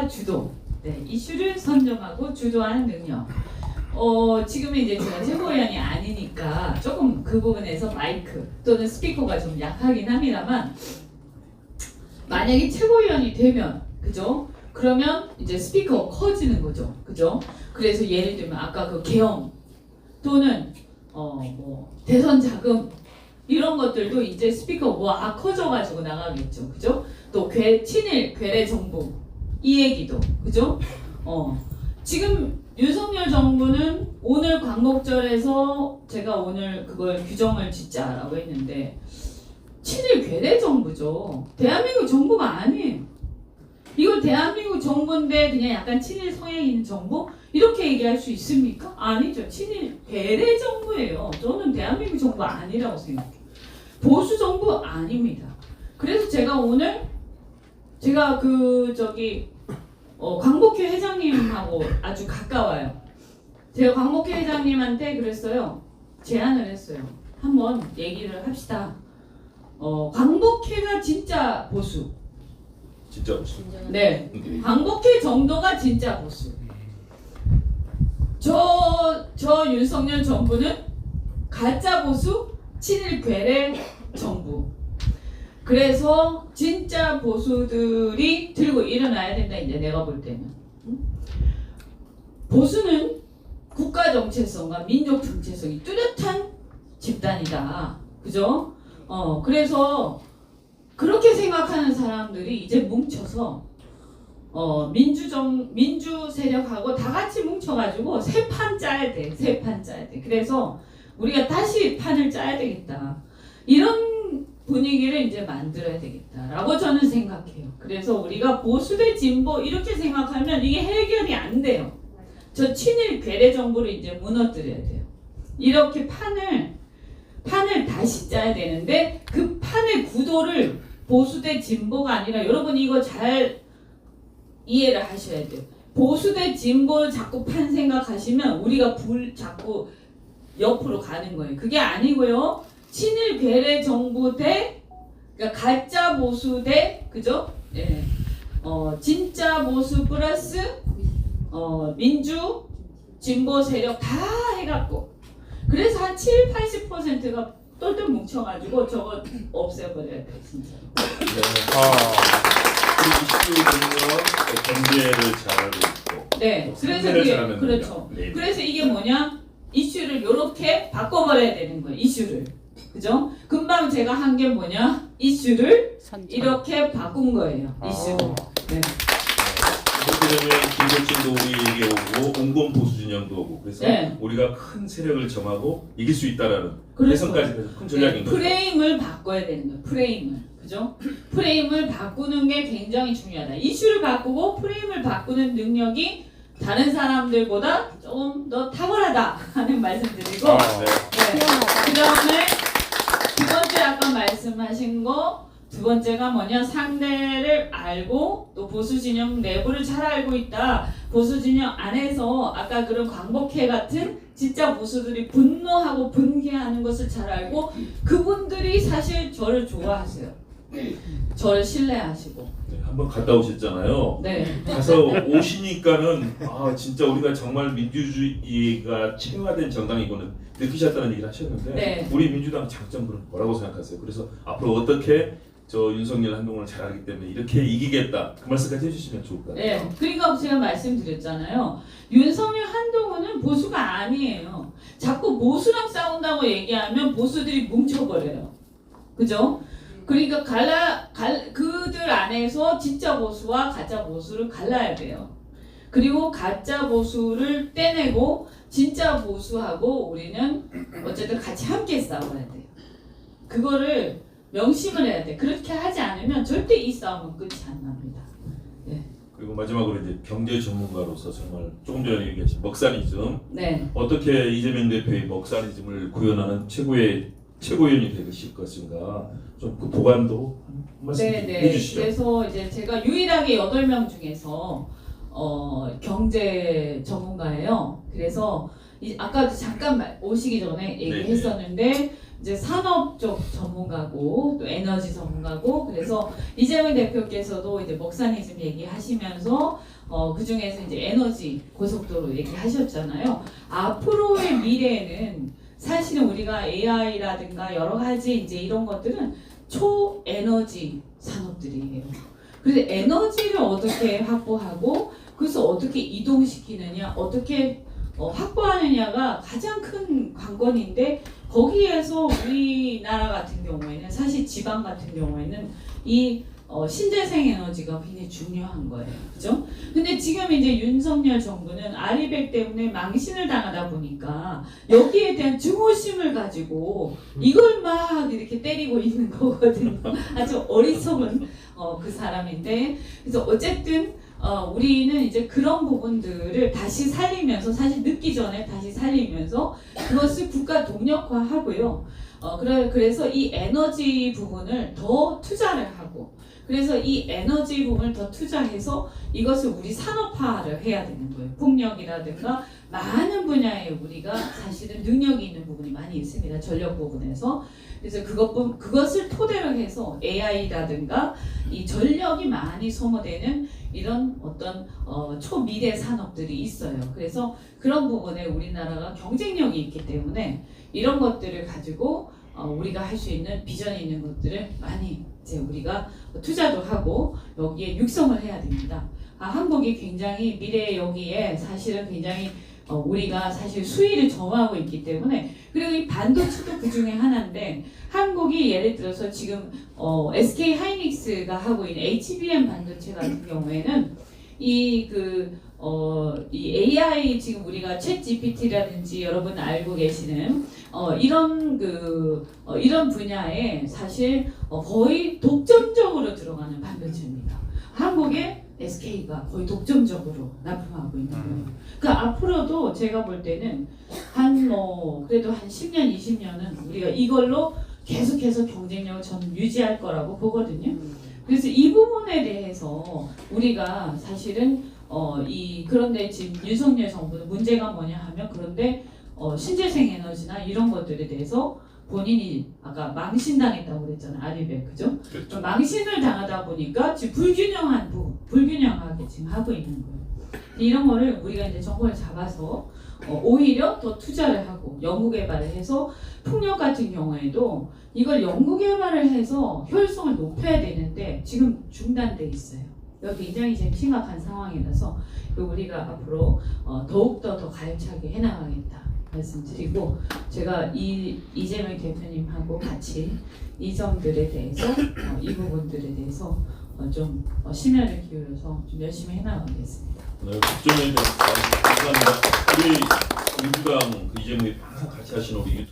선정과 주도, 네, 이슈를 선정하고 주도하는 능력. 지금은 이제 제가 최고위원이 아니니까 조금 그 부분에서 마이크 또는 스피커가 좀 약하긴 합니다만, 만약에 최고위원이 되면, 그죠? 그러면 이제 스피커가 커지는 거죠, 그죠? 그래서 예를 들면 아까 그 계엄 또는 뭐 대선 자금 이런 것들도 이제 스피커가 커져가지고 나가겠죠, 그죠? 또 친일 괴뢰 정부 이 얘기도, 그죠? 지금 윤석열 정부는 오늘 광복절에서 제가 오늘 그걸 규정을 짓자라고 했는데 친일 괴뢰 정부죠. 대한민국 정부가 아니에요. 이걸 대한민국 정부인데 그냥 약간 친일 성향이 있는 정부? 이렇게 얘기할 수 있습니까? 아니죠. 친일 괴뢰 정부예요. 저는 대한민국 정부 아니라고 생각해요. 보수 정부 아닙니다. 그래서 제가 오늘 제가 광복회 회장님하고 아주 가까워요. 제가 광복회 회장님한테 그랬어요. 제안을 했어요. 한번 얘기를 합시다. 광복회가 진짜 보수. 진짜 보수. 네. 광복회 정도가 진짜 보수. 저 윤석열 정부는 가짜 보수, 친일 괴뢰 정부. 그래서 진짜 보수들이 들고 일어나야 된다. 이제 내가 볼 때는 보수는 국가 정체성과 민족 정체성이 뚜렷한 집단이다. 그죠? 그래서 그렇게 생각하는 사람들이 이제 뭉쳐서 민주 세력하고 다 같이 뭉쳐가지고 새 판 짜야 돼. 새 판 짜야 돼. 그래서 우리가 다시 판을 짜야 되겠다. 이런 분위기를 이제 만들어야 되겠다라고 저는 생각해요. 그래서 우리가 보수 대 진보 이렇게 생각하면 이게 해결이 안 돼요. 저 친일 괴뢰 정부를 이제 무너뜨려야 돼요. 이렇게 판을 다시 짜야 되는데 그 판의 구도를 보수 대 진보가 아니라 여러분 이거 잘 이해를 하셔야 돼요. 보수 대 진보 자꾸 판 생각하시면 우리가 자꾸 옆으로 가는 거예요. 그게 아니고요. 친일 괴뢰 정부 대 그러니까 가짜 보수 대 그죠? 예. 진짜 보수 플러스 민주 진보 세력 다 해갖고 그래서 한 7, 80%가 똘똘 뭉쳐가지고 저거 없애버려야 돼 진짜. 그리고 20대 보면 경제를 잘하고 있고. 네. 그래서 그게 그렇죠. 네. 그래서 이게 뭐냐? 이슈를 이렇게 바꿔버려야 되는 거예요. 이슈를. 그죠? 금방 제가 한 게 뭐냐? 이슈를 이렇게 바꾼 거예요. 이슈를. 네. 그렇게 되면 김덕진도 우리에게 오고 온건 보수 진영도 오고 그래서 네. 우리가 큰 세력을 정하고 이길 수 있다라는 그렇죠. 대선까지 해서 큰 전략인 거죠. 프레임을 바꿔야 되는 거예요. 프레임을. 그죠? 프레임을 바꾸는 게 굉장히 중요하다. 이슈를 바꾸고 프레임을 바꾸는 능력이 다른 사람들보다 조금 더 탁월하다 하는 말씀드리고 네. 그 다음에 두 번째 아까 말씀하신 거 두 번째가 뭐냐 상대를 알고 또 보수 진영 내부를 잘 알고 있다. 보수 진영 안에서 아까 그런 광복회 같은 진짜 보수들이 분노하고 분개하는 것을 잘 알고 그분들이 사실 저를 좋아하세요. 저를 신뢰하시고. 네, 한번 갔다 오셨잖아요. 네. 가서 오시니까는 진짜 우리가 정말 민주주의가 체화된 정당이고는 느끼셨다는 얘기를 하셨는데 네. 우리 민주당 장점은 뭐라고 생각하세요? 그래서 앞으로 어떻게 저 윤석열 한동훈을 잘 알기 때문에 이렇게 이기겠다 그 말씀까지 해주시면 좋을 것 같아요. 네, 그러니까 제가 말씀드렸잖아요. 윤석열 한동훈은 보수가 아니에요. 자꾸 보수랑 싸운다고 얘기하면 보수들이 뭉쳐버려요. 그죠? 그러니까 그들 안에서 진짜 보수와 가짜 보수를 갈라야 돼요. 그리고 가짜 보수를 떼내고 진짜 보수하고 우리는 어쨌든 같이 함께 싸워야 돼요. 그거를 명심을 해야 돼. 그렇게 하지 않으면 절대 이 싸움은 끝이 안 납니다. 네. 그리고 마지막으로 이제 경제 전문가로서 정말 조금 전에 얘기하신 먹사리즘 네. 어떻게 이재명 대표의 먹사리즘을 구현하는 최고위원이 되실 것인가 좀 그 보관도 한 말씀 해주시죠. 그래서 이제 제가 유일하게 8명 중에서 경제 전문가예요. 그래서 아까도 잠깐 오시기 전에 얘기했었는데 이제 산업 쪽 전문가고 또 에너지 전문가고 그래서 이재명 대표께서도 이제 먹사니즘 얘기하시면서 그 중에서 이제 에너지 고속도로 얘기하셨잖아요. 앞으로의 미래에는 사실은 우리가 AI라든가 여러 가지 이제 이런 것들은 초에너지 산업들이에요. 그래서 에너지를 어떻게 확보하고 그래서 어떻게 이동시키느냐, 어떻게 확보하느냐가 가장 큰 관건인데 거기에서 우리나라 같은 경우에는 사실 지방 같은 경우에는 이 신재생 에너지가 굉장히 중요한 거예요. 그죠? 근데 지금 이제 윤석열 정부는 아리백 때문에 망신을 당하다 보니까 여기에 대한 증오심을 가지고 이걸 막 이렇게 때리고 있는 거거든요. 아주 어리석은 그 사람인데 그래서 어쨌든 우리는 이제 그런 부분들을 다시 살리면서 사실 늦기 전에 다시 살리면서 그것을 국가 동력화하고요. 그래서 이 에너지 부분을 더 투자를 하고 그래서 이 에너지 부분을 더 투자해서 이것을 우리 산업화를 해야 되는 거예요. 풍력이라든가 많은 분야에 우리가 사실은 능력이 있는 부분이 많이 있습니다. 전력 부분에서. 그래서 그것을 토대로 해서 AI라든가 이 전력이 많이 소모되는 이런 어떤 초미래 산업들이 있어요. 그래서 그런 부분에 우리나라가 경쟁력이 있기 때문에 이런 것들을 가지고 우리가 할 수 있는 비전이 있는 것들을 많이 이제 우리가 투자도 하고 여기에 육성을 해야 됩니다. 한국이 굉장히 미래 여기에 사실은 굉장히 우리가 사실 수위를 점하고 있기 때문에 그리고 이 반도체도 그 중에 하나인데 한국이 예를 들어서 지금 SK 하이닉스가 하고 있는 HBM 반도체 같은 경우에는 이 AI 지금 우리가 챗 GPT라든지 여러분 알고 계시는 이런 분야에 사실 거의 독점적으로 들어가는 반도체입니다. 한국의 SK가 거의 독점적으로 납품하고 있는 거예요. 그러니까 앞으로도 제가 볼 때는 그래도 한 10년, 20년은 우리가 이걸로 계속해서 경쟁력을 저는 유지할 거라고 보거든요. 그래서 이 부분에 대해서 우리가 사실은 그런데 지금 윤석열 정부는 문제가 뭐냐 하면 그런데 신재생 에너지나 이런 것들에 대해서 본인이 아까 망신당했다고 그랬잖아요. 아리백 그죠? 그렇죠. 망신을 당하다 보니까 지금 불균형하게 지금 하고 있는 거예요. 이런 거를 우리가 이제 정권을 잡아서 오히려 더 투자를 하고 연구개발을 해서 풍력 같은 경우에도 이걸 연구개발을 해서 효율성을 높여야 되는데 지금 중단돼 있어요. 이거 굉장히 지금 심각한 상황이라서 우리가 앞으로 더욱더 더 가열차게 해나가겠다 말씀드리고 제가 이재명 대표님하고 같이 이 점들에 대해서 이 부분들에 대해서 좀 심혈을 기울여서 좀 열심히 해나가겠습니다. 네, 국정원님 감사합니다. 우리 민주당 이재명이 항상 같이 하시는 우리